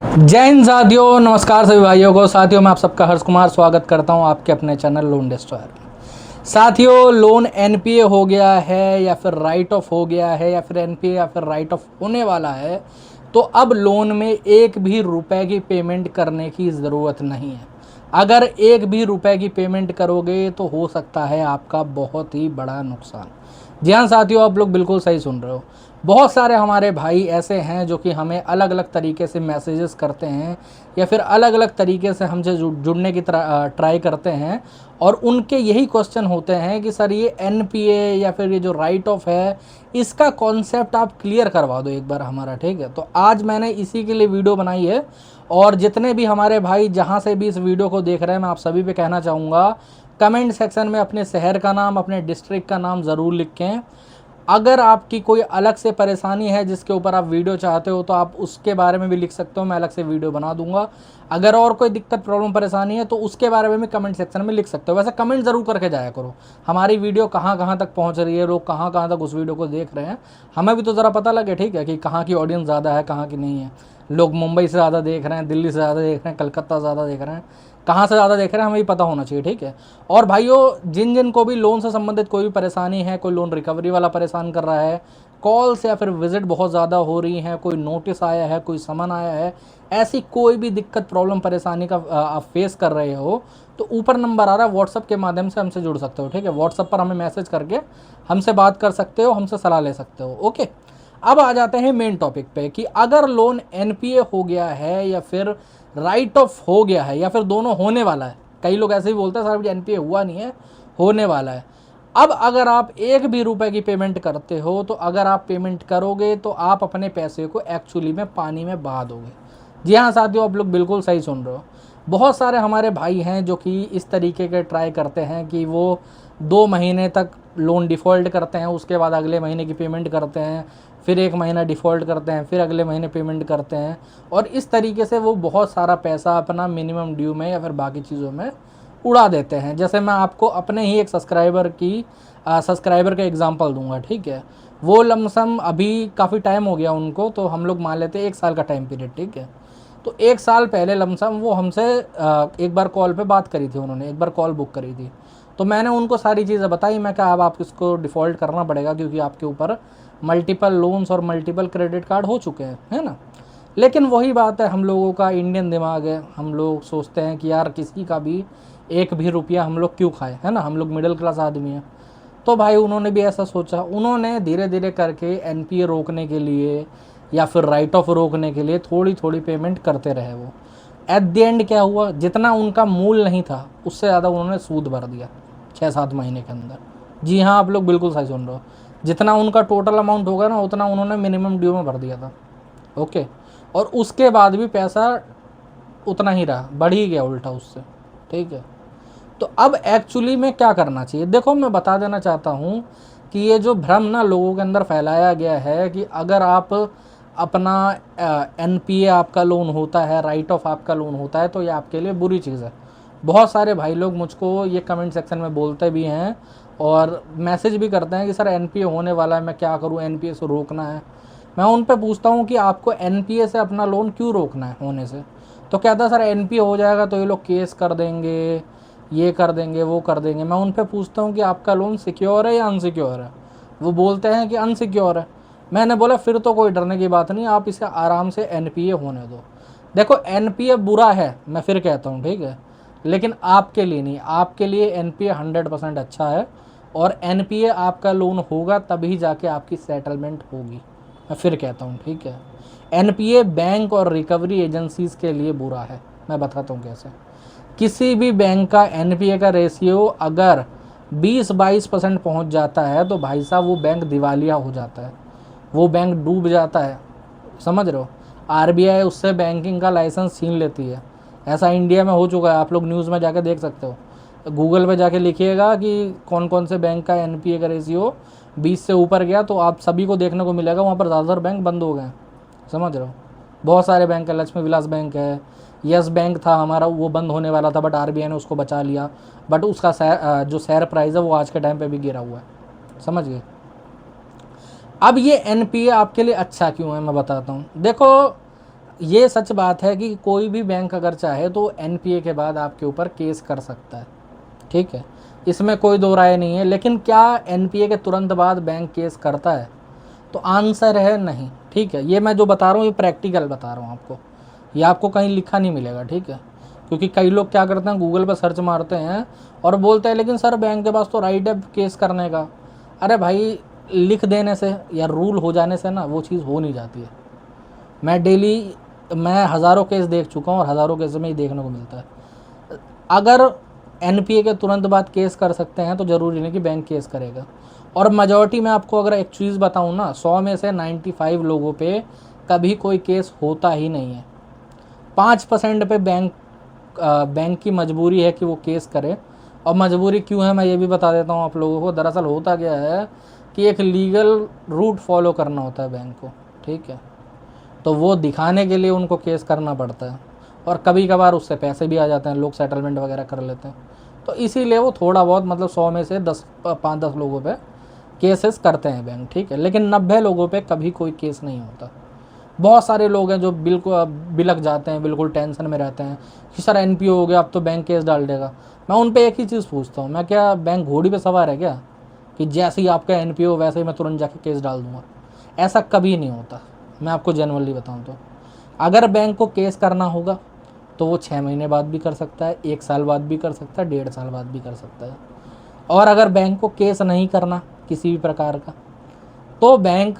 जय हिंद साथियों, नमस्कार सभी भाइयों को। साथियों, मैं आप सबका हर्ष कुमार स्वागत करता हूं आपके अपने चैनल लोन डिस्ट्रॉयर में। साथियों, लोन एनपीए हो गया है या फिर राइट ऑफ हो गया है या फिर एनपीए या फिर राइट ऑफ होने वाला है, तो अब लोन में एक भी रुपए की पेमेंट करने की ज़रूरत नहीं है। अगर एक भी रुपए की पेमेंट करोगे तो हो सकता है आपका बहुत ही बड़ा नुकसान। जी हाँ साथियों, आप लोग बिल्कुल सही सुन रहे हो। बहुत सारे हमारे भाई ऐसे हैं जो कि हमें अलग अलग तरीके से मैसेजेस करते हैं या फिर अलग अलग तरीके से हमसे जुड़ने की ट्राई करते हैं, और उनके यही क्वेश्चन होते हैं कि सर ये एनपीए या फिर ये जो राइट ऑफ है, इसका कॉन्सेप्ट आप क्लियर करवा दो एक बार हमारा। ठीक है, तो आज मैंने इसी के लिए वीडियो बनाई है। और जितने भी हमारे भाई जहाँ से भी इस वीडियो को देख रहे हैं, मैं आप सभी पे कहना चाहूँगा, कमेंट सेक्शन में अपने शहर का नाम, अपने डिस्ट्रिक्ट का नाम ज़रूर लिखें। अगर आपकी कोई अलग से परेशानी है जिसके ऊपर आप वीडियो चाहते हो तो आप उसके बारे में भी लिख सकते हो, मैं अलग से वीडियो बना दूंगा। अगर और कोई दिक्कत, प्रॉब्लम, परेशानी है तो उसके बारे में भी कमेंट सेक्शन में लिख सकते हो। वैसे कमेंट ज़रूर करके जाया करो, हमारी वीडियो कहाँ कहाँ तक पहुँच रही है, लोग कहाँ कहाँ तक उस वीडियो को देख रहे हैं, हमें भी तो ज़रा पता लगे। ठीक है, कि कहाँ की ऑडियंस ज़्यादा है, कहाँ की नहीं है। लोग मुंबई से ज़्यादा देख रहे हैं, दिल्ली से ज़्यादा देख रहे हैं, कलकत्ता ज़्यादा देख रहे हैं, कहाँ से ज़्यादा देख रहे हैं, हमें भी पता होना चाहिए। ठीक है। और भाइयों, जिन जिन को भी लोन से संबंधित कोई भी परेशानी है, कोई लोन रिकवरी वाला परेशान कर रहा है, कॉल्स या फिर विजिट बहुत ज़्यादा हो रही हैं, कोई नोटिस आया है, कोई समन आया है, ऐसी कोई भी दिक्कत, प्रॉब्लम, परेशानी का आप फेस कर रहे हो, तो ऊपर नंबर आ रहा है, व्हाट्सअप के माध्यम से हमसे जुड़ सकते हो। ठीक है, व्हाट्सअप पर हमें मैसेज करके हमसे बात कर सकते हो, हमसे सलाह ले सकते हो। ओके, अब आ जाते हैं मेन टॉपिक पे कि अगर लोन एनपीए हो गया है या फिर राइट ऑफ हो गया है या फिर दोनों होने वाला है। कई लोग ऐसे ही बोलते हैं सर एनपीए हुआ नहीं है, होने वाला है। अब अगर आप एक भी रुपए की पेमेंट करते हो, तो अगर आप पेमेंट करोगे तो आप अपने पैसे को एक्चुअली में पानी में बहा दोगे। जी हाँ साथियों, आप लोग बिल्कुल सही सुन रहे हो। बहुत सारे हमारे भाई हैं जो कि इस तरीके के ट्राई करते हैं कि वो 2 महीने तक लोन डिफ़ॉल्ट करते हैं, उसके बाद अगले महीने की पेमेंट करते हैं, फिर 1 महीना डिफ़ॉल्ट करते हैं, फिर अगले महीने पेमेंट करते हैं, और इस तरीके से वो बहुत सारा पैसा अपना मिनिमम ड्यू में या फिर बाकी चीज़ों में उड़ा देते हैं। जैसे मैं आपको अपने ही एक सब्सक्राइबर का एग्जांपल दूंगा। ठीक है, वो लमसम अभी काफ़ी टाइम हो गया उनको, तो हम लोग मान लेते हैं 1 साल का टाइम पीरियड। ठीक है, तो 1 साल पहले लमसम वो हमसे एक बार कॉल पे बात करी थी, उन्होंने एक बार कॉल बुक करी थी। तो मैंने उनको सारी चीज़ें बताई। मैं कहा अब आप इसको डिफ़ॉल्ट करना पड़ेगा क्योंकि आपके ऊपर मल्टीपल लोन्स और मल्टीपल क्रेडिट कार्ड हो चुके हैं, है ना। लेकिन वही बात है, हम लोगों का इंडियन दिमाग है, हम लोग सोचते हैं कि यार किसी का भी एक भी रुपया हम लोग क्यों खाएं, है ना, हम लोग मिडिल क्लास आदमी हैं। तो भाई उन्होंने भी ऐसा सोचा, उन्होंने धीरे धीरे करके एनपीए रोकने के लिए या फिर राइट ऑफ रोकने के लिए थोड़ी थोड़ी पेमेंट करते रहे। वो एट द एंड क्या हुआ, जितना उनका मूल नहीं था उससे ज़्यादा उन्होंने सूद भर दिया 6-7 महीने के अंदर। जी हाँ, आप लोग बिल्कुल सही सुन रहे हो। जितना उनका टोटल अमाउंट होगा ना, उतना उन्होंने मिनिमम ड्यू में भर दिया था। ओके, और उसके बाद भी पैसा उतना ही रहा, बढ़ ही गया उल्टा उससे। ठीक है, तो अब एक्चुअली में क्या करना चाहिए, देखो मैं बता देना चाहता हूँ कि ये जो भ्रम ना लोगों के अंदर फैलाया गया है कि अगर आप अपना एनपीए आपका लोन होता है, राइट ऑफ आपका लोन होता है, तो ये आपके लिए बुरी चीज़ है। बहुत सारे भाई लोग मुझको ये कमेंट सेक्शन में बोलते भी हैं और मैसेज भी करते हैं कि सर एनपीए होने वाला है, मैं क्या करूँ, एनपीए से रोकना है। मैं उन पे पूछता हूँ कि आपको एनपीए से अपना लोन क्यों रोकना है होने से। तो कहता है सर एनपीए हो जाएगा तो ये लोग केस कर देंगे, ये कर देंगे, वो कर देंगे। मैं उन पे पूछता हूँ कि आपका लोन सिक्योर है या अनसिक्योर है। वो बोलते हैं कि अनसिक्योर है। मैंने बोला फिर तो कोई डरने की बात नहीं, आप इसे आराम से एनपीए होने दो। देखो एनपीए बुरा है, मैं फिर कहता हूँ, ठीक है, लेकिन आपके लिए नहीं। आपके लिए एनपीए 100% अच्छा है, और एनपीए आपका लोन होगा तभी जाके आपकी सेटलमेंट होगी। मैं फिर कहता हूँ, ठीक है, एनपीए बैंक और रिकवरी एजेंसीज के लिए बुरा है। मैं बताता हूँ कैसे। किसी भी बैंक का एनपीए का रेशियो अगर 20-22% पहुँच जाता है तो भाई साहब वो बैंक दिवालिया हो जाता है, वो बैंक डूब जाता है। समझ रहे हो, आरबीआई उससे बैंकिंग का लाइसेंस छीन लेती है। ऐसा इंडिया में हो चुका है, आप लोग न्यूज़ में जाके देख सकते हो। गूगल पे जाके लिखिएगा कि कौन कौन से बैंक का एनपीए का रेशियो 20 से ऊपर गया, तो आप सभी को देखने को मिलेगा वहाँ पर ज़्यादातर बैंक बंद हो गए हैं। समझ रहे हो, बहुत सारे बैंक है, लक्ष्मी विलास बैंक है, यस बैंक था हमारा, वो बंद होने वाला था बट आरबीआई ने उसको बचा लिया। बट उसका जो शेयर प्राइस है वो आज के टाइम पे भी गिरा हुआ है। समझ गए। अब ये एनपीए आपके लिए अच्छा क्यों है मैं बताता हूँ। देखो ये सच बात है कि कोई भी बैंक अगर चाहे तो एनपीए के बाद आपके ऊपर केस कर सकता है, ठीक है, इसमें कोई दो राय नहीं है। लेकिन क्या एनपीए के तुरंत बाद बैंक केस करता है? तो आंसर है नहीं, ठीक है। ये मैं जो बता रहा हूँ ये प्रैक्टिकल बता रहा हूँ आपको, ये आपको कहीं लिखा नहीं मिलेगा, ठीक है। क्योंकि कई लोग क्या करते हैं, गूगल पर सर्च मारते हैं और बोलते हैं लेकिन सर बैंक के पास तो राइट है केस करने का। अरे भाई, लिख देने से या रूल हो जाने से ना वो चीज़ हो नहीं जाती है। मैं हज़ारों केस देख चुका हूँ और हज़ारों केस में ही देखने को मिलता है। अगर एनपीए के तुरंत बाद केस कर सकते हैं तो ज़रूरी नहीं कि बैंक केस करेगा। और मेजॉरिटी में आपको अगर एक चीज़ बताऊँ ना, 100 में से 95 लोगों पे कभी कोई केस होता ही नहीं है। 5% पे बैंक की मजबूरी है कि वो केस करे। और मजबूरी क्यों है मैं ये भी बता देता हूँ आप लोगों को। दरअसल होता क्या है कि एक लीगल रूट फॉलो करना होता है बैंक को, ठीक है। तो वो दिखाने के लिए उनको केस करना पड़ता है और कभी कभार उससे पैसे भी आ जाते हैं, लोग सेटलमेंट वगैरह कर लेते हैं। तो इसीलिए वो थोड़ा बहुत, मतलब 100 में से 5-10 लोगों पे केसेस करते हैं बैंक, ठीक है। लेकिन 90 लोगों पे कभी कोई केस नहीं होता। बहुत सारे लोग हैं जो बिल्कुल बिलक जाते हैं, बिल्कुल टेंशन में रहते हैं कि सर एनपीओ हो गया अब तो बैंक केस डाल देगा। मैं उन पे एक ही चीज़ पूछता हूँ, मैं क्या बैंक घोड़ी पे सवार है क्या कि जैसे ही आपका एनपीओ वैसे ही मैं तुरंत जाके केस डाल दूंगा? ऐसा कभी नहीं होता। मैं आपको जनरली बताऊँ तो अगर बैंक को केस करना होगा तो वो 6 महीने बाद भी कर सकता है, 1 साल बाद भी कर सकता है, 1.5 साल बाद भी कर सकता है। और अगर बैंक को केस नहीं करना किसी भी प्रकार का, तो बैंक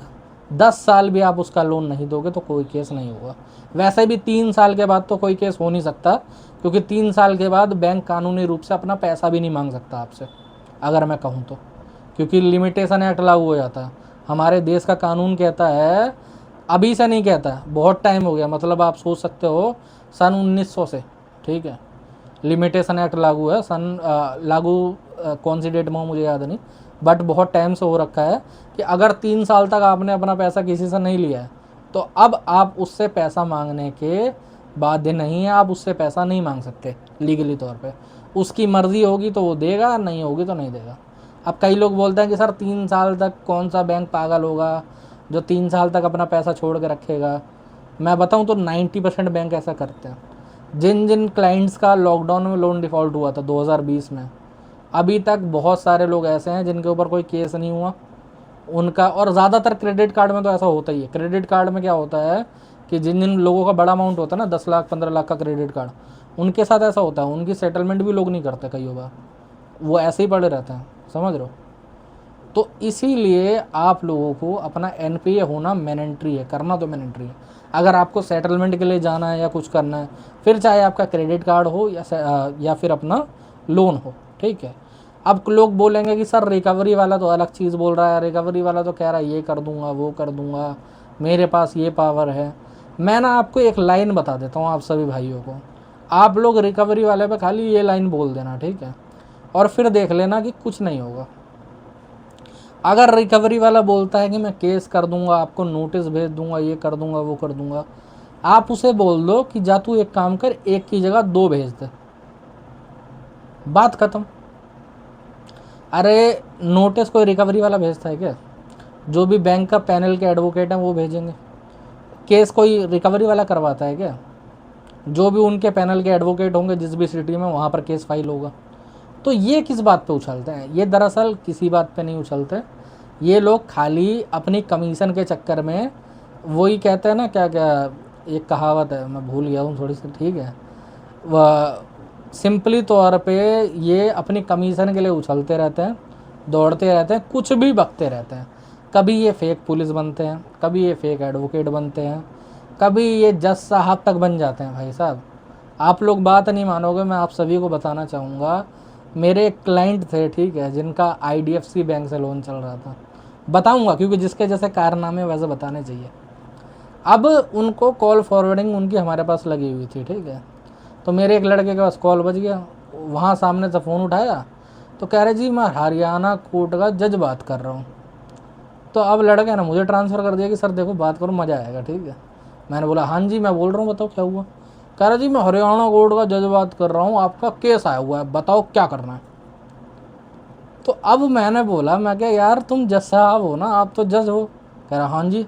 10 साल भी आप उसका लोन नहीं दोगे तो कोई केस नहीं होगा। वैसे भी 3 साल के बाद तो कोई केस हो नहीं सकता, क्योंकि 3 साल के बाद बैंक कानूनी रूप से अपना पैसा भी नहीं मांग सकता आपसे, अगर मैं कहूँ तो। क्योंकि लिमिटेशन एक्ट लागू हो जाता है। हमारे देश का कानून कहता है, अभी से नहीं कहता, बहुत टाइम हो गया, मतलब आप सोच सकते हो सन 1900 से, ठीक है, लिमिटेशन एक्ट लागू है। लागू कौन सी डेट में हो मुझे याद नहीं, बट बहुत टाइम से हो रखा है कि अगर 3 साल तक आपने अपना पैसा किसी से नहीं लिया है तो अब आप उससे पैसा मांगने के बाध्य नहीं है, आप उससे पैसा नहीं मांग सकते लीगली तौर पे। उसकी मर्ज़ी होगी तो वो देगा, नहीं होगी तो नहीं देगा। अब कई लोग बोलते हैं कि सर 3 साल तक कौन सा बैंक पागल होगा जो 3 साल तक अपना पैसा छोड़ के रखेगा? मैं बताऊं तो 90% बैंक ऐसा करते हैं। जिन जिन क्लाइंट्स का लॉकडाउन में लोन डिफ़ॉल्ट हुआ था 2020 में, अभी तक बहुत सारे लोग ऐसे हैं जिनके ऊपर कोई केस नहीं हुआ उनका। और ज़्यादातर क्रेडिट कार्ड में तो ऐसा होता ही है। क्रेडिट कार्ड में क्या होता है कि जिन जिन लोगों का बड़ा अमाउंट होता है ना, 10 लाख 15 लाख का क्रेडिट कार्ड, उनके साथ ऐसा होता है, उनकी सेटलमेंट भी लोग नहीं करते कई बार, वो ऐसे ही पड़े रहते हैं, समझ रहे हो। तो इसीलिए आप लोगों को अपना एनपीए होना मैंडेटरी है, करना तो मैंडेटरी है। अगर आपको सेटलमेंट के लिए जाना है या कुछ करना है, फिर चाहे आपका क्रेडिट कार्ड हो या फिर अपना लोन हो, ठीक है। अब लोग बोलेंगे कि सर रिकवरी वाला तो अलग चीज़ बोल रहा है, रिकवरी वाला तो कह रहा है ये कर दूंगा वो कर दूंगा, मेरे पास ये पावर है। मैं ना आपको एक लाइन बता देता हूँ आप सभी भाइयों को, आप लोग रिकवरी वाले पे खाली ये लाइन बोल देना, ठीक है, और फिर देख लेना कि कुछ नहीं होगा। अगर रिकवरी वाला बोलता है कि मैं केस कर दूंगा, आपको नोटिस भेज दूंगा, ये कर दूंगा वो कर दूंगा, आप उसे बोल दो कि जा तू एक काम कर, एक की जगह 2 भेज दे, बात खत्म। अरे नोटिस कोई रिकवरी वाला भेजता है क्या? जो भी बैंक का पैनल के एडवोकेट हैं वो भेजेंगे। केस कोई रिकवरी वाला करवाता है क्या? जो भी उनके पैनल के एडवोकेट होंगे जिस भी सिटी में, वहाँ पर केस फाइल होगा। तो ये किस बात पे उछलते हैं? ये दरअसल किसी बात पे नहीं उछलते। ये लोग खाली अपनी कमीशन के चक्कर में, वही कहते हैं ना, क्या क्या एक कहावत है, मैं भूल गया हूँ थोड़ी सी, ठीक है, वह सिंपली तौर पे ये अपनी कमीशन के लिए उछलते रहते हैं, दौड़ते रहते हैं, कुछ भी बकते रहते हैं। कभी ये फेक पुलिस बनते हैं, कभी ये फेक एडवोकेट बनते हैं, कभी ये जज साहब तक बन जाते हैं। भाई साहब, आप लोग बात नहीं मानोगे, मैं आप सभी को बताना चाहूँगा, मेरे एक क्लाइंट थे, ठीक है, जिनका आईडीएफसी बैंक से लोन चल रहा था। बताऊंगा क्योंकि जिसके जैसे कारनामे वैसे बताने चाहिए। अब उनको कॉल फॉरवर्डिंग उनकी हमारे पास लगी हुई थी, ठीक है। तो मेरे एक लड़के के पास कॉल बज गया, वहाँ सामने से फ़ोन उठाया तो कह रहे जी मैं हरियाणा कोर्ट का जज बात कर रहा हूँ। तो अब लड़के ने मुझे ट्रांसफ़र कर दिया कि सर देखो बात करो, मज़ा आएगा, ठीक है। मैंने बोला हाँ जी मैं बोल रहा हूँ, बताओ क्या हुआ। कह रहा जी मैं हरियाणा कोर्ट का जज बात कर रहा हूँ, आपका केस आया हुआ है, बताओ क्या करना है। तो अब मैंने बोला, मैं क्या यार तुम जज साहब हो ना, आप तो जज हो? कह रहा हाँ जी।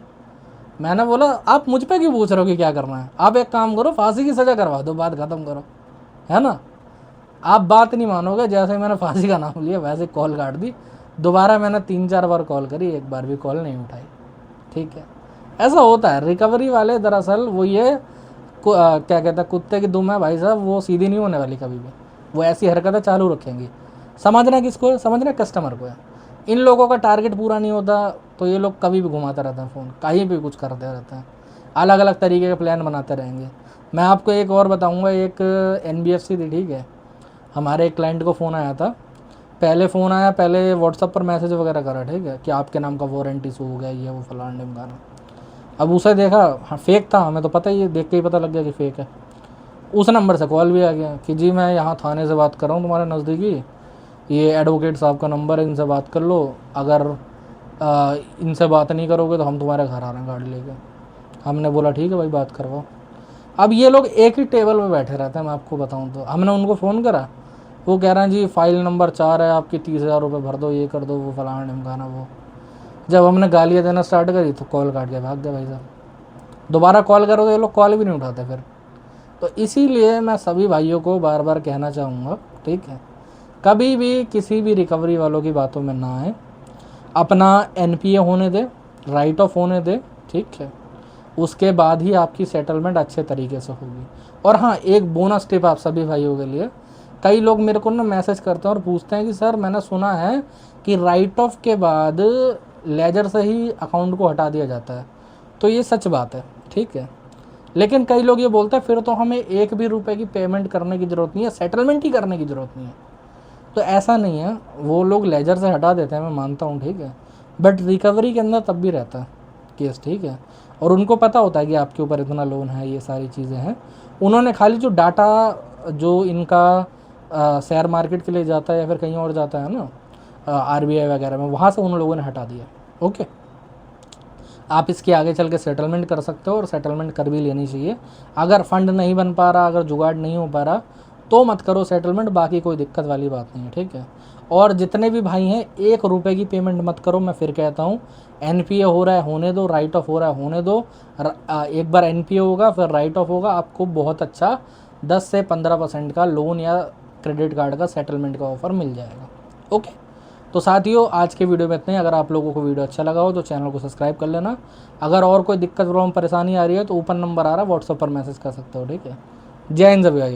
मैंने बोला आप मुझ पे क्यों पूछ रहे हो कि क्या करना है, आप एक काम करो फांसी की सज़ा करवा दो, बात ख़त्म करो, है ना। आप बात नहीं मानोगे, जैसे ही मैंने फांसी का नाम लिया वैसे कॉल काट दी। दोबारा मैंने 3-4 बार कॉल करी, एक बार भी कॉल नहीं उठाई, ठीक है। ऐसा होता है, रिकवरी वाले दरअसल वो ये क्या कहते हैं, कुत्ते की दुम है भाई साहब, वो सीधी नहीं होने वाली कभी भी, वो ऐसी हरकतें चालू रखेंगी। समझना किसको है, समझना कस्टमर को है। इन लोगों का टारगेट पूरा नहीं होता तो ये लोग कभी भी घुमाते रहते हैं फ़ोन, कहीं भी कुछ करते रहते हैं, अलग अलग तरीके के प्लान बनाते रहेंगे। मैं आपको एक और बताऊंगा, एक NBFC थी, ठीक है। हमारे एक क्लाइंट को फ़ोन आया था, पहले फ़ोन आया, पहले व्हाट्सअप पर मैसेज वगैरह करा, ठीक है, कि आपके नाम का वारंटी इशू हो गया, ये वो फलाना ढिमकाना। अब उसे देखा, हाँ फेक था, हमें तो पता ही है, देख के ही पता लग गया कि फ़ेक है। उस नंबर से कॉल भी आ गया कि जी मैं यहाँ थाने से बात कर रहा हूँ तुम्हारे नज़दीकी, ये एडवोकेट साहब का नंबर है, इनसे बात कर लो, अगर इनसे बात नहीं करोगे तो हम तुम्हारे घर आ रहे हैं गाड़ी लेके। हमने बोला ठीक है भाई, बात करवाओ। अब ये लोग एक ही टेबल पे बैठे रहते हैं, मैं आपको बताऊं तो। हमने उनको फ़ोन करा, वो कह रहे हैं जी फाइल नंबर 4 है आपकी, 30,000 रुपये भर दो, ये कर दो, वो फलाना ढिमकाना वो। जब हमने गालियाँ देना स्टार्ट करी तो कॉल काट के भाग गया भाई साहब। दोबारा कॉल करो तो ये लोग कॉल भी नहीं उठाते फिर। तो इसीलिए मैं सभी भाइयों को बार बार कहना चाहूँगा, ठीक है, कभी भी किसी भी रिकवरी वालों की बातों में ना आए, अपना NPA होने दे, राइट ऑफ होने दे, ठीक है, उसके बाद ही आपकी सेटलमेंट अच्छे तरीके से होगी। और हाँ, एक बोनस टिप आप सभी भाइयों के लिए, कई लोग मेरे को ना मैसेज करते हैं और पूछते हैं कि सर मैंने सुना है कि राइट ऑफ के बाद लेजर से ही अकाउंट को हटा दिया जाता है, तो ये सच बात है, ठीक है। लेकिन कई लोग ये बोलते हैं फिर तो हमें एक भी रुपए की पेमेंट करने की ज़रूरत नहीं है, सेटलमेंट ही करने की ज़रूरत नहीं है। तो ऐसा नहीं है, वो लोग लेजर से हटा देते हैं, मैं मानता हूँ, ठीक है, बट रिकवरी के अंदर तब भी रहता है केस, ठीक है। और उनको पता होता है कि आपके ऊपर इतना लोन है, ये सारी चीज़ें हैं। उन्होंने खाली जो डाटा जो इनका शेयर मार्केट के लिए जाता है या फिर कहीं और जाता है ना, RBI वगैरह में, वहाँ से उन लोगों ने हटा दिया। ओके, आप इसके आगे चल के सेटलमेंट कर सकते हो और सेटलमेंट कर भी लेनी चाहिए। अगर फंड नहीं बन पा रहा, अगर जुगाड़ नहीं हो पा रहा तो मत करो सेटलमेंट, बाकी कोई दिक्कत वाली बात नहीं है, ठीक है। और जितने भी भाई हैं, 1 रुपए की पेमेंट मत करो, मैं फिर कहता हूँ। NPA हो रहा है होने दो, राइट ऑफ हो रहा है होने दो। एक बार NPA होगा फिर राइट ऑफ होगा, आपको बहुत अच्छा 10 से 15% का लोन या क्रेडिट कार्ड का सेटलमेंट का ऑफर मिल जाएगा। ओके, तो साथियों आज के वीडियो में इतने ही। अगर आप लोगों को वीडियो अच्छा लगा हो तो चैनल को सब्सक्राइब कर लेना। अगर और कोई दिक्कत प्रॉब्लम परेशानी आ रही है तो ऊपर नंबर आ रहा है, व्हाट्सएप पर मैसेज कर सकते हो, ठीक है। जय हिंद सभी भाई।